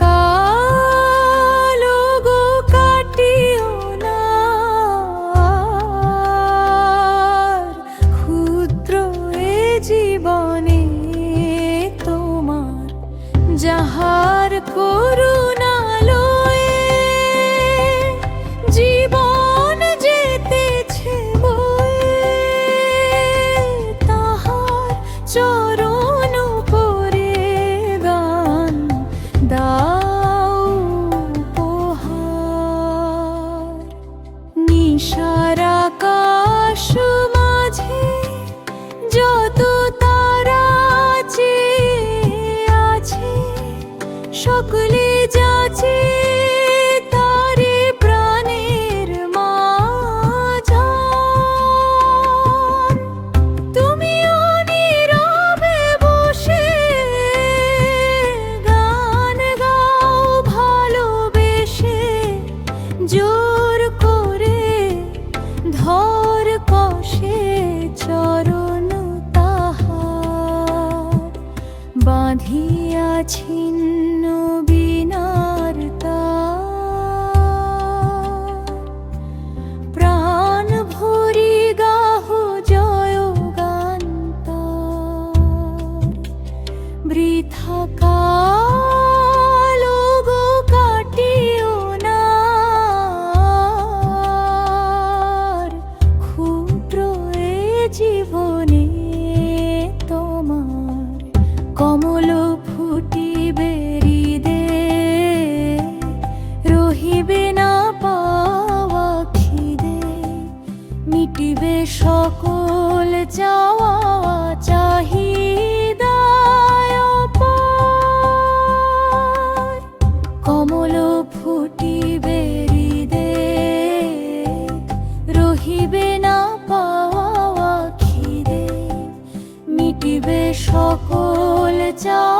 কালো গো কাটিও না, ক্ষুদ্র এ জীবনে তোমার যাহার করুণা লয়ে জীবন যেতেছে বয়ে, তাহার চরণ পরে গান দাও উপহার। নিশার আকাশ মাঝে যত তারা চেয়ে আছে, সকলে যাচ্ছে তারে প্রাণের মাঝান। তুমিও নীরবে বসে গান গাও ভালোবেসে, জোর করে ধর কষে চরণ তাহার, বাঁধিয়া ছিন্ন বিনার তার। প্রাণ ভরি গাহ জয় গান তার, বৃথা কালো গো কাটিও না, ক্ষুদ্র এ জীবনে তোমার কমল ফুটিবে হৃদে, রহিবে না পাওয়া খিদে, মিটিবে সকল চাওয়া চাহিদায় অপার। কমল ফুটিবে হৃদে, রহিবে না পাওয়া খিদে, মিটিবে সকল চাওয়া